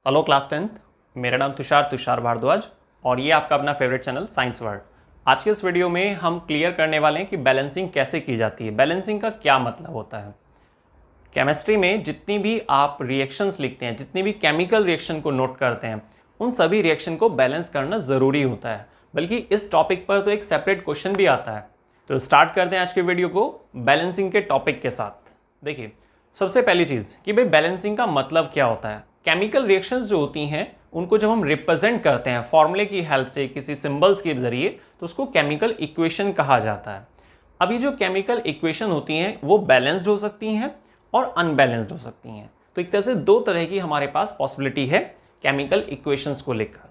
Hello class 10th। मेरा नाम तुषार भारद्वाज और ये आपका अपना फेवरेट चैनल साइंस वर्ल्ड। आज के इस वीडियो में हम क्लियर करने वाले हैं कि बैलेंसिंग कैसे की जाती है, बैलेंसिंग का क्या मतलब होता है। केमिस्ट्री में जितनी भी आप रिएक्शंस लिखते हैं, जितनी भी केमिकल रिएक्शन को नोट करते हैं, उन सभी रिएक्शन को बैलेंस करना ज़रूरी होता है। बल्कि इस टॉपिक पर तो एक सेपरेट क्वेश्चन भी आता है। तो स्टार्ट करते हैं आज के वीडियो को बैलेंसिंग के टॉपिक के साथ। देखिए, सबसे पहली चीज़ कि भाई बैलेंसिंग का मतलब क्या होता है। केमिकल रिएक्शंस जो होती हैं उनको जब हम रिप्रेजेंट करते हैं फॉर्मूले की हेल्प से, किसी सिंबल्स के जरिए, तो उसको केमिकल इक्वेशन कहा जाता है। अभी जो केमिकल इक्वेशन होती हैं वो बैलेंस्ड हो सकती हैं और अनबैलेंस्ड हो सकती हैं। तो एक तरह से दो तरह की हमारे पास पॉसिबिलिटी है केमिकल इक्वेशंस को लेकर,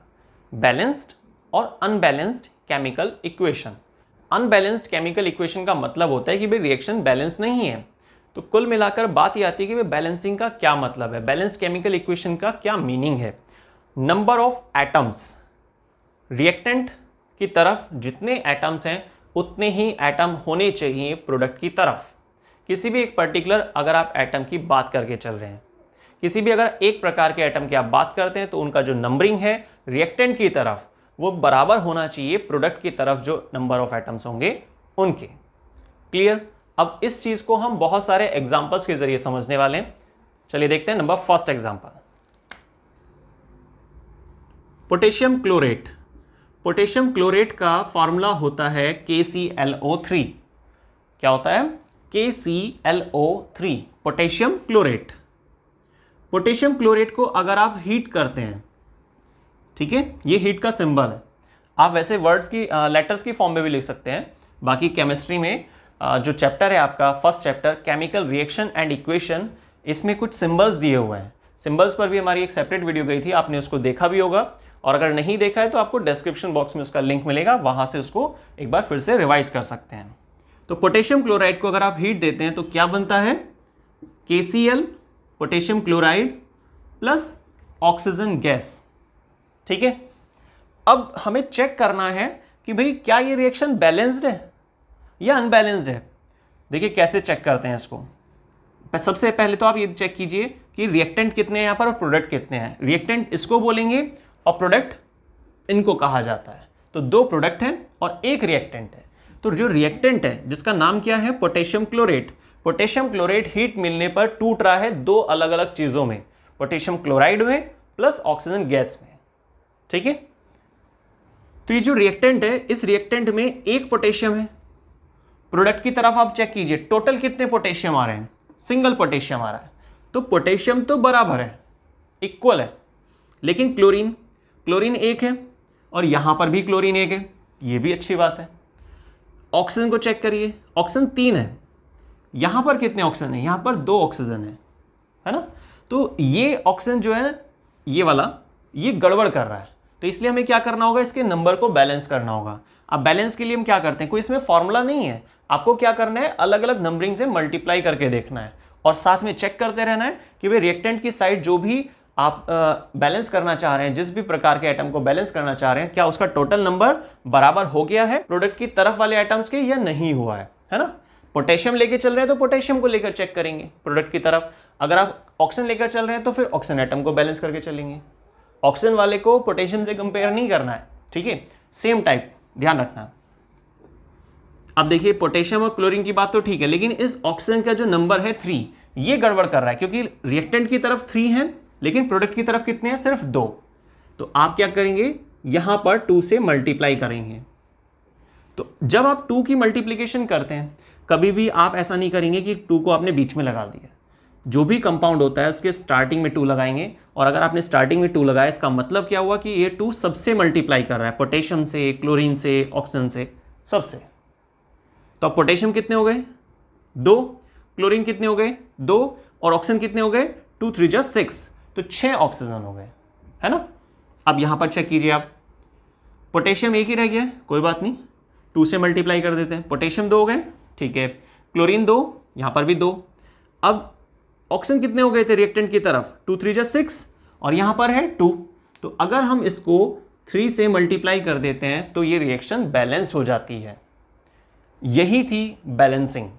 बैलेंस्ड और unbalanced chemical equation. Unbalanced chemical equation का मतलब होता है कि भाई रिएक्शन बैलेंस नहीं है। तो कुल मिलाकर बात ये आती है कि भाई बैलेंसिंग का क्या मतलब है, बैलेंस्ड केमिकल इक्वेशन का क्या मीनिंग है। नंबर ऑफ एटम्स, रिएक्टेंट की तरफ जितने एटम्स हैं उतने ही एटम होने चाहिए प्रोडक्ट की तरफ। किसी भी एक पर्टिकुलर अगर आप एटम की बात करके चल रहे हैं, किसी भी अगर एक प्रकार के एटम की आप बात करते हैं, तो उनका जो नंबरिंग है रिएक्टेंट की तरफ वो बराबर होना चाहिए प्रोडक्ट की तरफ जो नंबर ऑफ एटम्स होंगे उनके। क्लियर? अब इस चीज को हम बहुत सारे एग्जांपल्स के जरिए समझने वाले हैं। चलिए देखते हैं। Number first example, potassium chlorate. Potassium chlorate का फॉर्मूला होता है KClO3। क्या होता है? KClO3, potassium chlorate. Potassium chlorate को अगर आप हीट करते हैं, ठीक है, ये हीट का सिंबल है। आप वैसे वर्ड्स की लेटर्स की फॉर्म में भी लिख सकते हैं। बाकी केमिस्ट्री में जो चैप्टर है आपका first chapter chemical reaction and equation, इसमें कुछ सिंबल्स दिए हुए हैं। सिंबल्स पर भी हमारी एक सेपरेट वीडियो गई थी, आपने उसको देखा भी होगा, और अगर नहीं देखा है तो आपको डिस्क्रिप्शन बॉक्स में उसका लिंक मिलेगा, वहां से उसको एक बार फिर से रिवाइज कर सकते हैं। तो पोटेशियम क्लोराइड को अगर आप हीट देते हैं तो क्या बनता है? KCl, potassium chloride plus oxygen gas. ठीक है, अब हमें चेक करना है कि भाई क्या ये रिएक्शन बैलेंस्ड है या अनबैलेंस्ड है। देखिए कैसे चेक करते हैं इसको। सबसे पहले तो आप ये चेक कीजिए कि रिएक्टेंट कितने हैं यहाँ पर और प्रोडक्ट कितने हैं। रिएक्टेंट इसको बोलेंगे और प्रोडक्ट इनको कहा जाता है। तो दो प्रोडक्ट हैं और एक रिएक्टेंट है। तो जो रिएक्टेंट है जिसका नाम क्या है? Potassium chlorate. Potassium chlorate heat मिलने पर टूट रहा है दो अलग अलग चीजों में, पोटेशियम क्लोराइड में प्लस ऑक्सीजन गैस में। ठीक है, तो ये जो रिएक्टेंट है, इस रिएक्टेंट में एक पोटेशियम है। प्रोडक्ट की तरफ आप चेक कीजिए, टोटल कितने पोटेशियम आ रहे हैं? सिंगल पोटेशियम आ रहा है। तो पोटेशियम तो बराबर है, इक्वल है, लेकिन क्लोरीन एक है और यहां पर भी क्लोरीन एक है, ये भी अच्छी बात है। ऑक्सीजन को चेक करिए, ऑक्सीजन 3 है। यहां पर कितने ऑक्सीजन है? यहां पर 2 ऑक्सीजन है ना। तो ये ऑक्सीजन जो है, ये वाला, ये गड़बड़ कर रहा है। तो इसलिए हमें क्या करना होगा? इसके नंबर को बैलेंस करना होगा। अब बैलेंस के लिए हम क्या करते हैं? कोई इसमें फॉर्मूला नहीं है, आपको क्या करना है? अलग अलग नंबरिंग से मल्टीप्लाई करके देखना है और साथ में चेक करते रहना है कि भाई रिएक्टेंट की साइड जो भी आप बैलेंस करना चाह रहे हैं, जिस भी प्रकार के एटम को बैलेंस करना चाह रहे हैं, क्या उसका टोटल नंबर बराबर हो गया है प्रोडक्ट की तरफ वाले एटम्स के या नहीं हुआ है ना। पोटेशियम लेके चल रहे हैं तो पोटेशियम को लेकर चेक करेंगे प्रोडक्ट की तरफ। अगर आप ऑक्सीजन लेकर चल रहे हैं तो फिर ऑक्सीजन एटम को बैलेंस करके चलेंगे। ऑक्सीजन वाले को पोटेशियम से कंपेयर नहीं करना है, ठीक है, सेम टाइप, ध्यान रखना। अब देखिए, पोटेशियम और क्लोरीन की बात तो ठीक है, लेकिन इस ऑक्सीजन का जो नंबर है 3, ये गड़बड़ कर रहा है, क्योंकि रिएक्टेंट की तरफ 3 है लेकिन प्रोडक्ट की तरफ कितने हैं? सिर्फ 2। तो आप क्या करेंगे? यहां पर 2 से मल्टीप्लाई करेंगे। तो जब आप 2 की मल्टीप्लीकेशन करते हैं, कभी भी आप ऐसा नहीं करेंगे कि 2 को आपने बीच में लगा दिया। जो भी कंपाउंड होता है उसके स्टार्टिंग में 2 लगाएंगे, और अगर आपने स्टार्टिंग में 2 लगाया, इसका मतलब क्या हुआ कि ये 2 सबसे मल्टीप्लाई कर रहा है, पोटेशियम से, क्लोरीन से, ऑक्सीजन से, सबसे। तो अब पोटेशियम कितने हो गए? 2, क्लोरीन कितने हो गए? 2, और ऑक्सीजन कितने हो गए? 2 3 जा 6, तो 6 ऑक्सीजन हो गए, है ना। अब यहां पर चेक कीजिए आप, पोटेशियम एक ही रह गया, कोई बात नहीं, 2 से मल्टीप्लाई कर देते हैं। पोटेशियम 2 हो गए, ठीक है, क्लोरीन 2, यहां पर भी 2। अब ऑक्सीजन कितने हो गए थे रिएक्टेंट की तरफ? 2 3 जा 6, और यहां पर है 2। तो अगर हम इसको 3 से मल्टीप्लाई कर देते हैं तो ये रिएक्शन बैलेंस हो जाती है। यही थी बैलेंसिंग।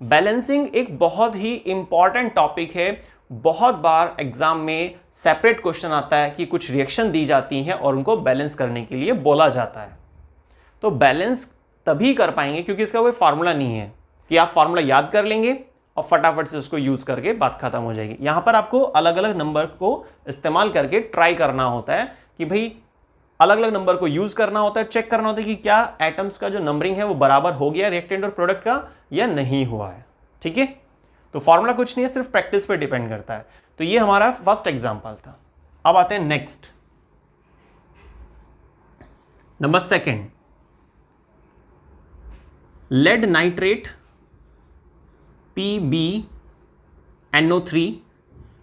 बैलेंसिंग एक बहुत ही इंपॉर्टेंट टॉपिक है बहुत बार एग्जाम में सेपरेट क्वेश्चन आता है कि कुछ रिएक्शन दी जाती हैं और उनको बैलेंस करने के लिए बोला जाता है। तो बैलेंस तभी कर पाएंगे क्योंकि इसका कोई फार्मूला नहीं है कि आप फार्मूला याद कर लेंगे और फटाफट से उसको यूज करके बात खत्म हो जाएगी। यहां पर आपको अलग अलग नंबर को इस्तेमाल करके ट्राई करना होता है कि भाई अलग अलग नंबर को यूज करना होता है, चेक करना होता है कि क्या एटम्स का जो नंबरिंग है वो बराबर हो गया रिएक्टेंट और प्रोडक्ट का या नहीं हुआ है। ठीक है, तो फॉर्मूला कुछ नहीं है, सिर्फ प्रैक्टिस पे डिपेंड करता है। तो ये हमारा फर्स्ट एग्जांपल था। अब आते हैं next, number second, lead nitrate PbNO3।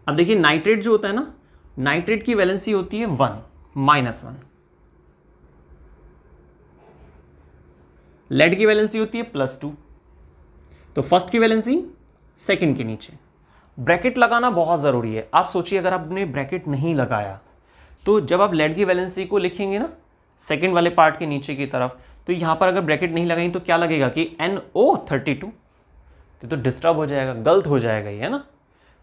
अब देखिए नाइट्रेट जो होता है ना, नाइट्रेट की वैलेंसी होती है 1 -1, लेड की वैलेंसी होती है +2। तो फर्स्ट की वैलेंसी सेकंड के नीचे। ब्रैकेट लगाना बहुत ज़रूरी है। आप सोचिए अगर आपने ब्रैकेट नहीं लगाया तो जब आप लेड की वैलेंसी को लिखेंगे ना सेकंड वाले पार्ट के नीचे की तरफ, तो यहां पर अगर ब्रैकेट नहीं लगाई तो क्या लगेगा कि NO32, तो डिस्टर्ब हो जाएगा, गलत हो जाएगा ये, है ना।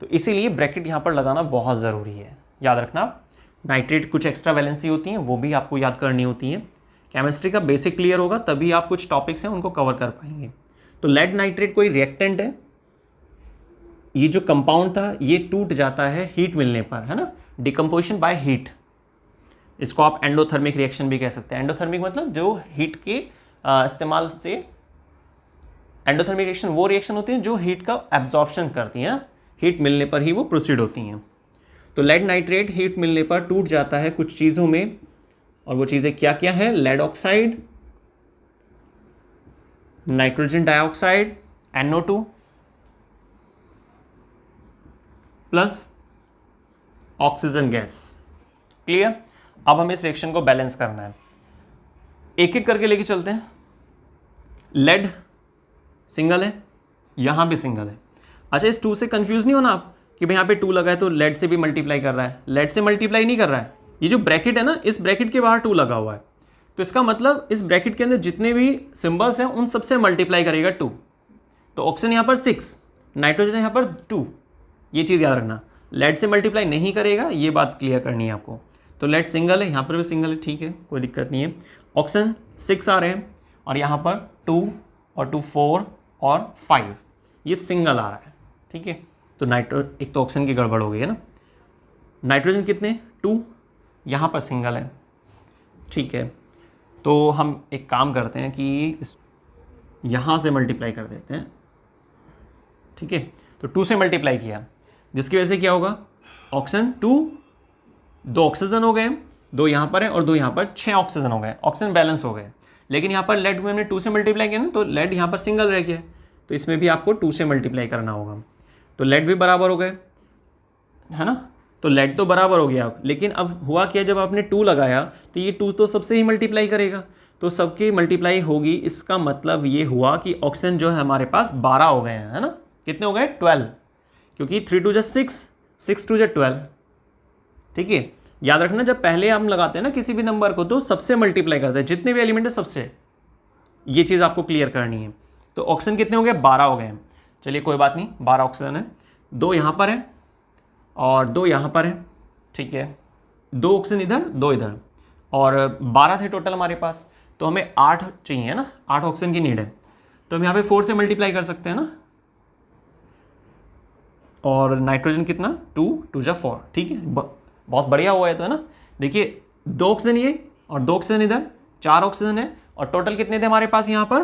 तो इसीलिए ब्रैकेट यहां पर लगाना बहुत ज़रूरी है, याद रखना। नाइट्रेट कुछ एक्स्ट्रा वैलेंसी होती हैं, वो भी आपको याद करनी होती हैं। केमिस्ट्री का बेसिक क्लियर होगा तभी आप कुछ टॉपिक्स हैं उनको कवर कर पाएंगे। तो लेड नाइट्रेट कोई रिएक्टेंट है, ये जो कंपाउंड था ये टूट जाता है हीट मिलने पर, है ना, डिकम्पोजिशन बाय हीट। इसको आप एंडोथर्मिक रिएक्शन भी कह सकते हैं। एंडोथर्मिक मतलब जो हीट के इस्तेमाल से, एंडोथर्मिक रिएक्शन वो रिएक्शन होती है जो हीट का एब्जॉर्प्शन करती हैं, हीट मिलने पर ही वो प्रोसीड होती हैं। तो लेड नाइट्रेट हीट मिलने पर टूट जाता है कुछ चीज़ों में, और वो चीज़ें क्या क्या है? Lead oxide, nitrogen dioxide NO2 plus oxygen gas. Clear? अब हमें इस रिएक्शन को बैलेंस करना है, एक एक करके लेके चलते हैं। लेड सिंगल है, यहां भी सिंगल है। अच्छा, इस 2 से कंफ्यूज नहीं होना आप कि भाई यहाँ पे 2 लगा है तो लेड से भी मल्टीप्लाई कर रहा है। लेड से मल्टीप्लाई नहीं कर रहा है, ये जो ब्रैकेट है ना, इस ब्रैकेट के बाहर 2 लगा हुआ है, तो इसका मतलब इस ब्रैकेट के अंदर जितने भी सिंबल्स हैं उन सबसे मल्टीप्लाई करेगा 2। तो ऑक्सीजन यहाँ पर 6, नाइट्रोजन यहाँ पर 2, ये चीज़ याद रखना। लेड से मल्टीप्लाई नहीं करेगा, ये बात क्लियर करनी है आपको। तो लेड सिंगल है, यहाँ पर भी सिंगल है, ठीक है, कोई दिक्कत नहीं है। ऑक्सीजन 6 आ रहे हैं और यहाँ पर 2 और 2 4 और 5, ये सिंगल आ रहा है, ठीक है। तो एक तो ऑक्सीजन की गड़बड़ हो गई है ना। नाइट्रोजन कितने? 2, यहाँ पर सिंगल है, ठीक है। तो हम एक काम करते हैं कि यहाँ से मल्टीप्लाई कर देते हैं, ठीक है। तो 2 से मल्टीप्लाई किया, जिसकी वजह से क्या होगा? ऑक्सीजन 2 ऑक्सीजन हो गए, 2 यहाँ पर है और 2 यहाँ पर, 6 ऑक्सीजन हो गए, ऑक्सीजन बैलेंस हो गए। लेकिन यहाँ पर लेड में हमने 2 से मल्टीप्लाई किया ना, तो लेड यहाँ पर सिंगल रह गया, तो इसमें भी आपको 2 से मल्टीप्लाई करना होगा। तो लेड भी बराबर हो गए, है ना। तो लेड तो बराबर हो गया, लेकिन अब हुआ क्या, जब आपने 2 लगाया तो ये 2 तो सबसे ही मल्टीप्लाई करेगा, तो सबकी मल्टीप्लाई होगी। इसका मतलब ये हुआ कि ऑक्सीजन जो है हमारे पास 12 हो गए हैं, है ना। कितने हो गए? 12, क्योंकि 3 2 6, 6 2 12, ठीक है। याद रखना, जब पहले हम लगाते हैं ना किसी भी नंबर को तो सबसे मल्टीप्लाई करते हैं, जितने भी एलिमेंट है सबसे, ये चीज़ आपको क्लियर करनी है। तो ऑक्सीजन कितने हो गए? 12 हो गए हैं। चलिए कोई बात नहीं, 12 ऑक्सीजन है, 2 यहाँ पर है और 2 यहाँ पर है, ठीक है। 2 ऑक्सीजन इधर, 2 इधर, और 12 थे टोटल हमारे पास, तो हमें 8 चाहिए ना, 8 ऑक्सीजन की नीड है। तो हम यहाँ पे 4 से मल्टीप्लाई कर सकते हैं ना। और नाइट्रोजन कितना? 2 2 4, ठीक है, बहुत बढ़िया हुआ है तो, है ना। देखिए 2 ऑक्सीजन ये और 2 ऑक्सीजन इधर, 4 ऑक्सीजन है, और टोटल कितने थे हमारे पास? यहाँ पर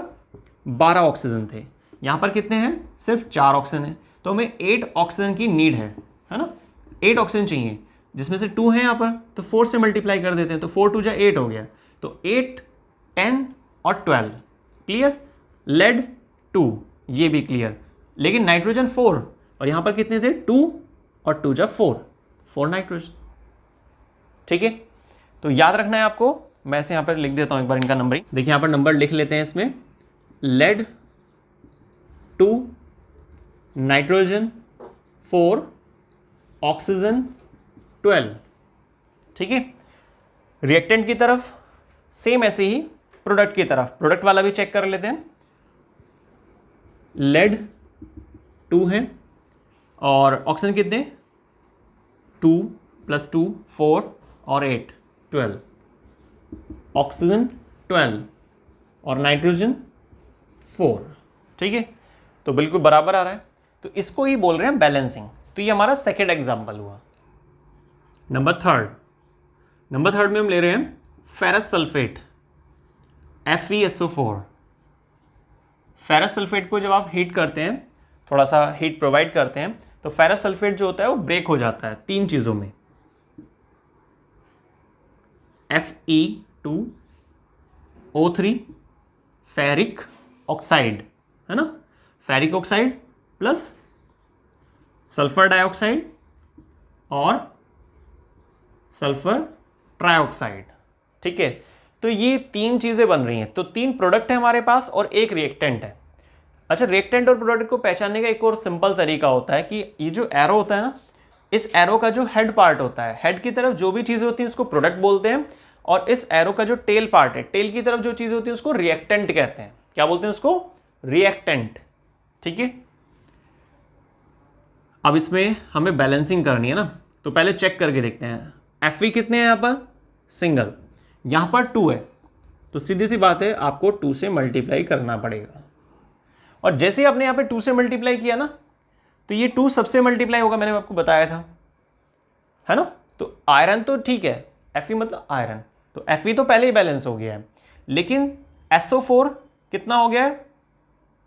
12 ऑक्सीजन थे, यहाँ पर कितने हैं? सिर्फ 4 ऑक्सीजन है। तो हमें 8 ऑक्सीजन की नीड है ना, 8 ऑक्सीजन चाहिए, जिसमें से 2 है यहाँ पर, तो 4 से मल्टीप्लाई कर देते हैं, तो 4 2 8 हो गया। तो 8 10 और 12, क्लियर। लेड 2, ये भी क्लियर। लेकिन नाइट्रोजन 4, और यहाँ पर कितने थे? 2 और 2 4 नाइट्रोजन, ठीक है। तो याद रखना है आपको, मैं इसे यहाँ पर लिख देता हूँ एक बार इनका नंबरिंग। देखिए यहाँ पर नंबर लिख लेते हैं इसमें, लेड 2, नाइट्रोजन 4, ऑक्सीजन 12, ठीक है। रिएक्टेंट की तरफ सेम ऐसे ही प्रोडक्ट की तरफ, प्रोडक्ट वाला भी चेक कर लेते हैं। लेड 2 है और ऑक्सीजन कितने? 2 + 2 4 और 8 12, ऑक्सीजन 12 और नाइट्रोजन 4। ठीक है, तो बिल्कुल बराबर आ रहा है, तो इसको ही बोल रहे हैं बैलेंसिंग। तो ये हमारा सेकेंड एग्जाम्पल हुआ। नंबर थर्ड में हम ले रहे हैं ferrous sulphate FeSO4। Ferrous sulphate को जब आप हीट करते हैं, थोड़ा सा हीट प्रोवाइड करते हैं, तो फेरस सल्फेट जो होता है वो ब्रेक हो जाता है 3 चीज़ों में, Fe2O3 फेरिक ऑक्साइड, है ना, ferric oxide plus sulphur dioxide और सल्फर ट्राइऑक्साइड। ठीक है, तो ये 3 चीज़ें बन रही हैं, तो 3 प्रोडक्ट है हमारे पास और एक रिएक्टेंट है। अच्छा, रिएक्टेंट और प्रोडक्ट को पहचानने का एक और सिंपल तरीका होता है कि ये जो एरो होता है ना, इस एरो का जो हेड पार्ट होता है, हेड की तरफ जो भी चीज़ें होती हैं उसको प्रोडक्ट बोलते हैं, और इस एरो का जो टेल पार्ट है, टेल की तरफ जो चीज़ें होती हैं उसको रिएक्टेंट कहते हैं। क्या बोलते हैं उसको? रिएक्टेंट। ठीक है, अब इसमें हमें बैलेंसिंग करनी है ना, तो पहले चेक करके देखते हैं। Fe कितने हैं यहाँ पर? सिंगल, यहाँ पर 2 है, तो सीधी सी बात है आपको 2 से मल्टीप्लाई करना पड़ेगा। और जैसे ही आपने यहाँ पे 2 से मल्टीप्लाई किया ना, तो ये 2 सबसे मल्टीप्लाई होगा, मैंने आपको बताया था, है ना। तो आयरन तो ठीक है, Fe मतलब आयरन, तो Fe तो पहले ही बैलेंस हो गया है, लेकिन SO4 कितना हो गया है?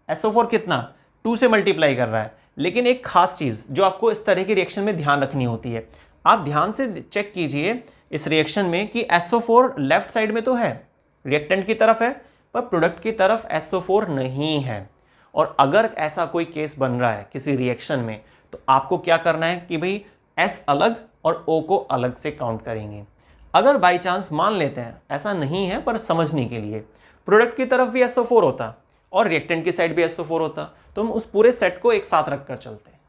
SO4 कितना? 2 से मल्टीप्लाई कर रहा है। लेकिन एक खास चीज़ जो आपको इस तरह की रिएक्शन में ध्यान रखनी होती है, आप ध्यान से चेक कीजिए इस रिएक्शन में कि SO4 लेफ्ट साइड में तो है, रिएक्टेंट की तरफ है, पर प्रोडक्ट की तरफ SO4 नहीं है। और अगर ऐसा कोई केस बन रहा है किसी रिएक्शन में, तो आपको क्या करना है कि भाई S अलग और O को अलग से काउंट करेंगे। अगर बाई चांस मान लेते हैं ऐसा नहीं है, पर समझने के लिए प्रोडक्ट की तरफ भी SO4 होता और रिएक्टेंट की साइड भी SO4 होता, तो हम उस पूरे सेट को एक साथ रखकर चलते हैं।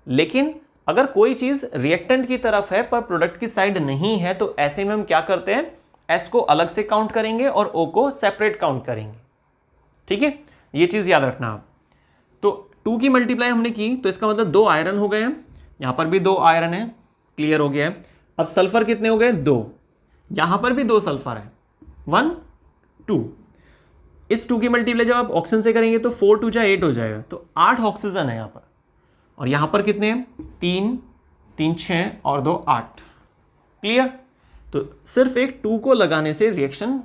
लेकिन अगर कोई चीज़ रिएक्टेंट की तरफ है पर प्रोडक्ट की साइड नहीं है, तो ऐसे में हम क्या करते हैं? S को अलग से काउंट करेंगे और O को सेपरेट काउंट करेंगे। ठीक है, ये चीज़ याद रखना आप। तो 2 की मल्टीप्लाई हमने की, तो इसका मतलब 2 आयरन हो गए हैं, यहाँ पर भी 2 आयरन है, क्लियर हो गया है। अब सल्फर कितने हो गए? 2, यहाँ पर भी 2 सल्फर है, 1 2। इस 2 की मल्टीप्लाई जब आप ऑक्सीजन से करेंगे तो 4 2 8 हो जाएगा, तो 8 ऑक्सीजन है यहाँ पर। और यहाँ पर कितने हैं? 3 3 6 और 2 8। क्लियर? तो सिर्फ एक 2 को लगाने से रिएक्शन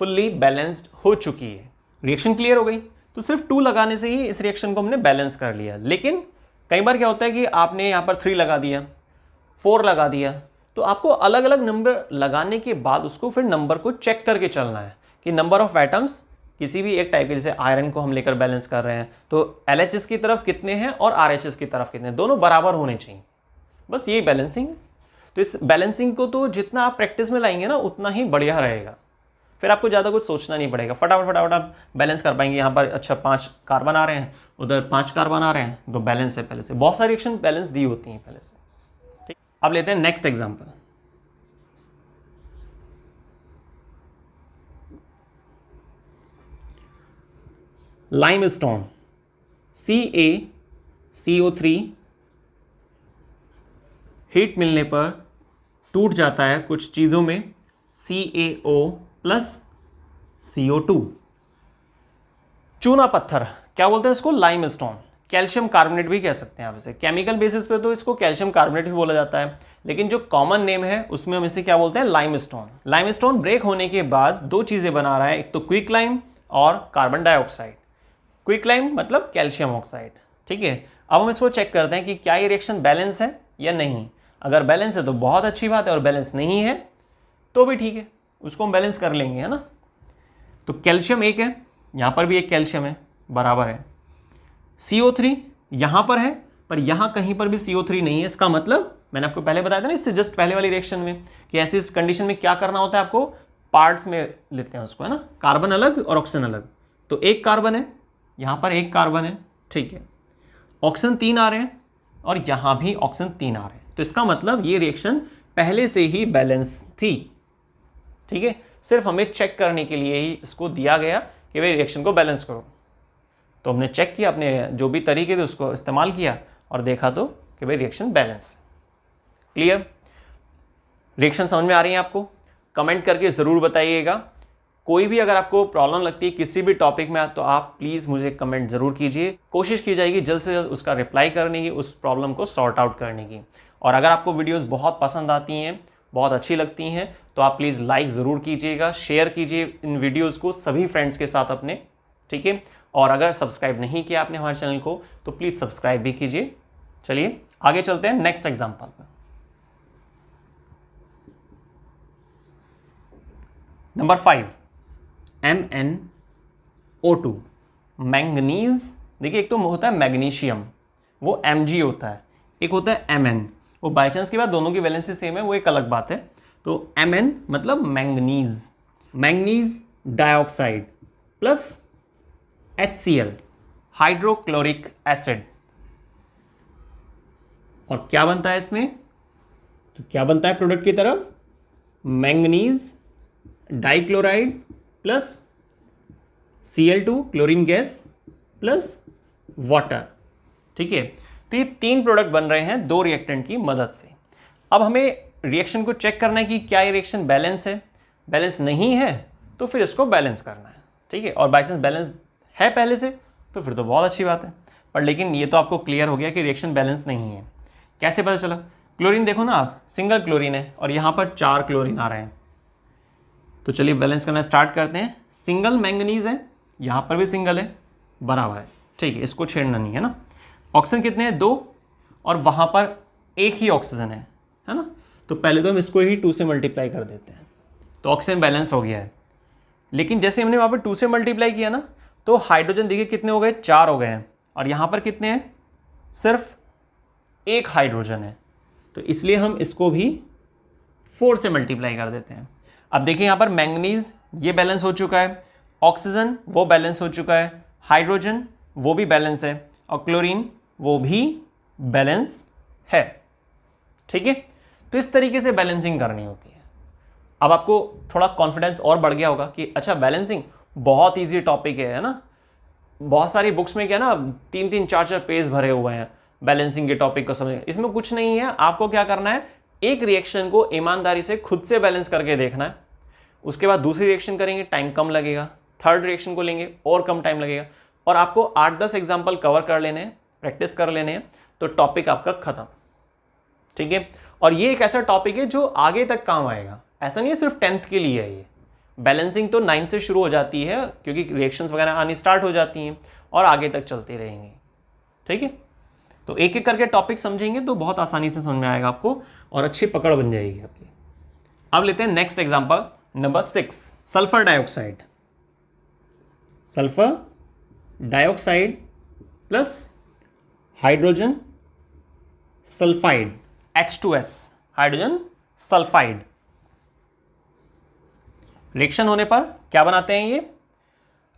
फुल्ली बैलेंस्ड हो चुकी है। रिएक्शन क्लियर हो गई, तो सिर्फ 2 लगाने से ही इस रिएक्शन को हमने बैलेंस कर लिया। लेकिन कई बार क्या होता है कि आपने यहाँ पर 3 लगा दिया, 4 लगा दिया, तो आपको अलग अलग नंबर लगाने के बाद उसको फिर नंबर को चेक करके चलना है कि नंबर ऑफ एटम्स किसी भी एक टाइप के, जैसे आयरन को हम लेकर बैलेंस कर रहे हैं, तो LHS की तरफ कितने हैं और RHS की तरफ कितने हैं, दोनों बराबर होने चाहिए। बस यही बैलेंसिंग। तो इस बैलेंसिंग को तो जितना आप प्रैक्टिस में लाएंगे ना, उतना ही बढ़िया रहेगा। फिर आपको ज़्यादा कुछ सोचना नहीं पड़ेगा, फटाफट आप बैलेंस कर पाएंगे। यहाँ पर अच्छा 5 कार्बन आ रहे हैं, उधर 5 कार्बन आ रहे हैं, तो बैलेंस है पहले से। बहुत सारी रिएक्शन बैलेंस दी होती हैं पहले से। ठीक, अब लेते हैं next example. Limestone CaCO3 heat मिलने पर टूट जाता है कुछ चीज़ों में CaO प्लस CO2। चूना पत्थर, क्या बोलते हैं इसको? लाइमस्टोन। कैल्शियम कार्बोनेट भी कह सकते हैं आप इसे। केमिकल बेसिस पे तो इसको कैल्शियम कार्बोनेट भी बोला जाता है, लेकिन जो कॉमन नेम है उसमें हम इसे क्या बोलते हैं? लाइमस्टोन। लाइमस्टोन ब्रेक होने के बाद 2 चीज़ें बना रहा है, एक तो क्विक लाइम और कार्बन डाइऑक्साइड। क्विक लाइम मतलब कैल्शियम ऑक्साइड। ठीक है, अब हम इसको चेक करते हैं कि क्या ये रिएक्शन बैलेंस है या नहीं। अगर बैलेंस है तो बहुत अच्छी बात है, और बैलेंस नहीं है तो भी ठीक है, उसको हम बैलेंस कर लेंगे, है ना। तो कैल्शियम एक है, यहाँ पर भी एक कैल्शियम है, बराबर है। CO3 यहाँ पर है, पर यहाँ कहीं पर भी CO3 नहीं है। इसका मतलब मैंने आपको पहले बताया था ना, इससे जस्ट पहले वाली रिएक्शन में, कि ऐसी इस कंडीशन में क्या करना होता है आपको? पार्ट्स में लेते हैं उसको, है ना, कार्बन अलग और ऑक्सीजन अलग। तो एक कार्बन है, यहाँ पर एक कार्बन है, ठीक है, ऑक्सीजन 3 आ रहे हैं और यहाँ भी ऑक्सीजन 3 आ रहे हैं। तो इसका मतलब ये रिएक्शन पहले से ही बैलेंस थी। ठीक है, सिर्फ हमें चेक करने के लिए ही इसको दिया गया कि भाई रिएक्शन को बैलेंस करो। तो हमने चेक किया, अपने जो भी तरीके थे उसको इस्तेमाल किया और देखा तो कि भाई रिएक्शन बैलेंस है। क्लियर? रिएक्शन समझ में आ रही है आपको? कमेंट करके ज़रूर बताइएगा। कोई भी अगर आपको प्रॉब्लम लगती है किसी भी टॉपिक में तो आप प्लीज़ मुझे कमेंट ज़रूर कीजिए। कोशिश की जाएगी जल्द से जल्द उसका रिप्लाई करने की, उस प्रॉब्लम को सॉर्ट आउट करने की। और अगर आपको वीडियोस बहुत पसंद आती हैं, बहुत अच्छी लगती हैं, तो आप प्लीज़ लाइक ज़रूर कीजिएगा, शेयर कीजिए इन वीडियोज़ को सभी फ्रेंड्स के साथ अपने, ठीक है? और अगर सब्सक्राइब नहीं किया आपने हमारे चैनल को तो प्लीज़ सब्सक्राइब भी कीजिए। चलिए आगे चलते हैं नेक्स्ट एग्जाम्पल पर। Number 5 MnO2 manganese. देखिए एक तो होता है मैग्नीशियम, वो Mg होता है, एक होता है Mn। वो बाई चांस की बात दोनों की वैलेंसी सेम है, वो एक अलग बात है। तो Mn मतलब manganese, manganese dioxide plus HCl hydrochloric acid. और क्या बनता है इसमें? तो क्या बनता है प्रोडक्ट की तरफ? Manganese dichloride plus Cl2 chlorine gas plus water. ठीक है, तो ये 3 प्रोडक्ट बन रहे हैं 2 रिएक्टेंट की मदद से। अब हमें रिएक्शन को चेक करना है कि क्या ये रिएक्शन बैलेंस है। बैलेंस नहीं है तो फिर इसको बैलेंस करना है, ठीक है? और बाई चांस बैलेंस है पहले से तो फिर तो बहुत अच्छी बात है। पर लेकिन ये तो आपको क्लियर हो गया कि रिएक्शन बैलेंस नहीं है। कैसे पता चला? क्लोरीन देखो ना आप, सिंगल क्लोरीन है और यहाँ पर 4 क्लोरीन आ रहे हैं। तो चलिए बैलेंस करना स्टार्ट करते हैं। सिंगल मैंगनीज है, यहाँ पर भी सिंगल है, बराबर है, ठीक है, इसको छेड़ना नहीं है ना। ऑक्सीजन कितने हैं? 2, और वहाँ पर एक ही ऑक्सीजन है ना। तो पहले तो हम इसको ही 2 से मल्टीप्लाई कर देते हैं, तो ऑक्सीजन बैलेंस हो गया है। लेकिन जैसे हमने वहाँ पर 2 से मल्टीप्लाई किया ना, तो हाइड्रोजन देखिए कितने हो गए? 4 हो गए हैं, और यहाँ पर कितने हैं? सिर्फ 1 हाइड्रोजन है। तो इसलिए हम इसको भी 4 से मल्टीप्लाई कर देते हैं। अब देखिए यहाँ पर मैंगनीज ये बैलेंस हो चुका है, ऑक्सीजन वो बैलेंस हो चुका है, हाइड्रोजन वो भी बैलेंस है, और क्लोरीन वो भी बैलेंस है, ठीक है? तो इस तरीके से बैलेंसिंग करनी होती है। अब आपको थोड़ा कॉन्फिडेंस और बढ़ गया होगा कि अच्छा बैलेंसिंग बहुत ईजी टॉपिक है ना। बहुत सारी बुक्स में क्या ना 3-3, 4-4 पेज भरे हुए हैं बैलेंसिंग के टॉपिक को समझ। इसमें कुछ नहीं है, आपको क्या करना है, एक रिएक्शन को ईमानदारी से खुद से बैलेंस करके देखना है। उसके बाद दूसरी रिएक्शन करेंगे, टाइम कम लगेगा, थर्ड रिएक्शन को लेंगे और कम टाइम लगेगा, और आपको 8-10 एग्जाम्पल कवर कर लेने हैं, प्रैक्टिस कर लेने हैं, तो टॉपिक आपका खत्म, ठीक है? और ये एक ऐसा टॉपिक है जो आगे तक काम आएगा। ऐसा नहीं है सिर्फ 10th के लिए है ये। बैलेंसिंग तो 9th से शुरू हो जाती है, क्योंकि रिएक्शंस वगैरह आनी स्टार्ट हो जाती हैं और आगे तक चलती रहेंगी, ठीक है? तो एक एक करके टॉपिक समझेंगे तो बहुत आसानी से समझ में आएगा आपको और अच्छी पकड़ बन जाएगी आपकी। अब लेते हैं next example number 6, sulphur dioxide. Sulphur dioxide plus hydrogen sulphide, H2S, hydrogen sulphide. Reaction होने पर क्या बनाते हैं ये?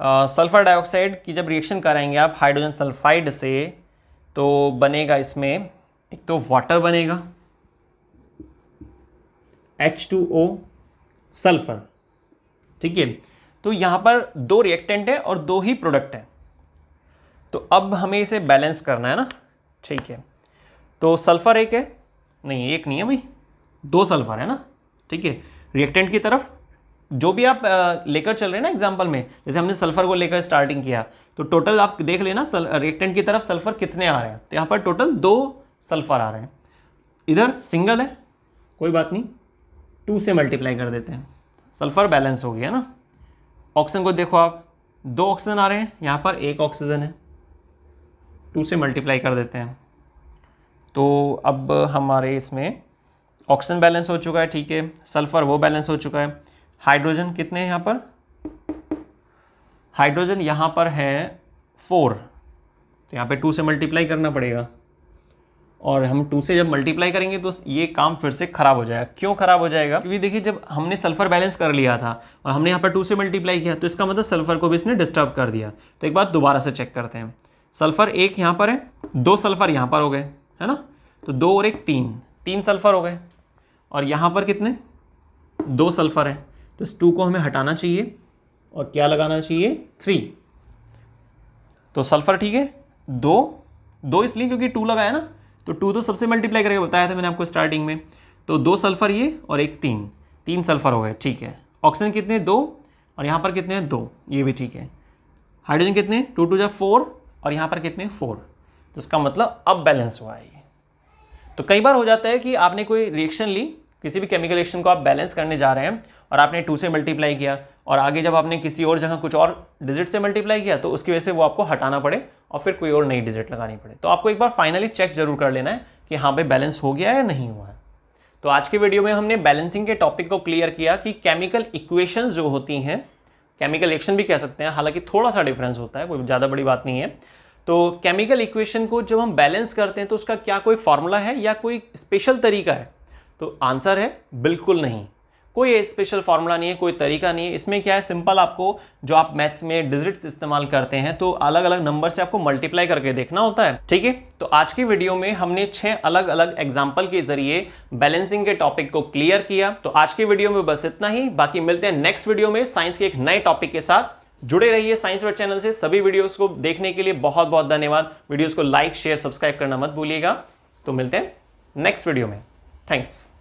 सल्फर डाइऑक्साइड की जब रिएक्शन कराएंगे आप हाइड्रोजन सल्फाइड से, तो बनेगा इसमें एक तो वाटर बनेगा, H2O सल्फर, ठीक है? तो यहाँ पर 2 रिएक्टेंट है और 2 ही प्रोडक्ट है। तो अब हमें इसे बैलेंस करना है ना, ठीक है? तो सल्फर एक है, नहीं एक नहीं है भाई, 2 सल्फर है ना, ठीक है? रिएक्टेंट की तरफ जो भी आप लेकर चल रहे हैं ना एग्जाम्पल में, जैसे हमने सल्फर को लेकर स्टार्टिंग किया, तो टोटल आप देख लेना रिएक्टेंट की तरफ सल्फर कितने आ रहे हैं। तो यहाँ पर टोटल 2 सल्फर आ रहे हैं, इधर सिंगल है, कोई बात नहीं, 2 से मल्टीप्लाई कर देते हैं, सल्फर बैलेंस हो गया ना। ऑक्सीजन को देखो आप, 2 ऑक्सीजन आ रहे हैं, यहाँ पर 1 ऑक्सीजन है, 2 से मल्टीप्लाई कर देते हैं। तो अब हमारे इसमें ऑक्सीजन बैलेंस हो चुका है, ठीक है, सल्फर वो बैलेंस हो चुका है। हाइड्रोजन कितने हैं यहाँ पर? हाइड्रोजन यहाँ पर है 4, तो यहाँ पे 2 से मल्टीप्लाई करना पड़ेगा, और हम 2 से जब मल्टीप्लाई करेंगे तो ये काम फिर से खराब हो जाएगा। क्यों खराब हो जाएगा? क्योंकि देखिए जब हमने सल्फर बैलेंस कर लिया था और हमने यहाँ पर 2 से मल्टीप्लाई किया, तो इसका मतलब सल्फर को भी इसने डिस्टर्ब कर दिया। तो एक बात दोबारा से चेक करते हैं, सल्फर 1 यहाँ पर है, 2 सल्फर यहाँ पर हो गए, है ना? तो 2 और 1 3 सल्फर हो गए, और यहाँ पर कितने? 2 सल्फर है। तो इस 2 को हमें हटाना चाहिए और क्या लगाना चाहिए? 3। तो सल्फर ठीक है, 2 इसलिए क्योंकि 2 लगाया ना, तो 2 तो सबसे मल्टीप्लाई करके बताया था मैंने आपको स्टार्टिंग में। तो 2 सल्फर ये और एक 3 सल्फर हो गए, ठीक है। ऑक्सीजन कितने 2 और यहाँ पर कितने हैं 2, ये भी ठीक है। हाइड्रोजन कितने 2 2 4 और यहाँ पर कितने 4, तो इसका मतलब अब बैलेंस हुआ है ये। तो कई बार हो जाता है कि आपने कोई रिएक्शन ली, किसी भी केमिकल रिएक्शन को आप बैलेंस करने जा रहे हैं और आपने 2 से मल्टीप्लाई किया और आगे जब आपने किसी और जगह कुछ और डिजिट से मल्टीप्लाई किया तो उसकी वजह से वो आपको हटाना पड़े और फिर कोई और नई डिजिट लगानी पड़े। तो आपको एक बार फाइनली चेक जरूर कर लेना है कि हाँ भाई बैलेंस हो गया है या नहीं हुआ है। तो आज की वीडियो में हमने बैलेंसिंग के टॉपिक को क्लियर किया कि केमिकल इक्वेशंस जो होती हैं, केमिकल रिएक्शन भी कह सकते हैं, हालांकि थोड़ा सा डिफरेंस होता है, कोई ज़्यादा बड़ी बात नहीं है। तो केमिकल इक्वेशन को जब हम बैलेंस करते हैं तो उसका क्या कोई फॉर्मूला है या कोई स्पेशल तरीका है? तो आंसर है बिल्कुल नहीं, कोई स्पेशल फॉर्मूला नहीं है, कोई तरीका नहीं है। इसमें क्या है, सिंपल आपको जो आप मैथ्स में डिजिट्स इस्तेमाल करते हैं तो अलग अलग नंबर से आपको मल्टीप्लाई करके देखना होता है, ठीक है। तो आज की वीडियो में हमने 6 अलग अलग एग्जाम्पल के जरिए बैलेंसिंग के टॉपिक को क्लियर किया। तो आज की वीडियो में बस इतना ही, बाकी मिलते हैं नेक्स्ट वीडियो में साइंस के एक नए टॉपिक के साथ। जुड़े रहिए साइंस वर्ड चैनल से। सभी वीडियोस को देखने के लिए बहुत बहुत धन्यवाद। वीडियोस को लाइक शेयर सब्सक्राइब करना मत भूलिएगा। तो मिलते हैं नेक्स्ट वीडियो में। थैंक्स।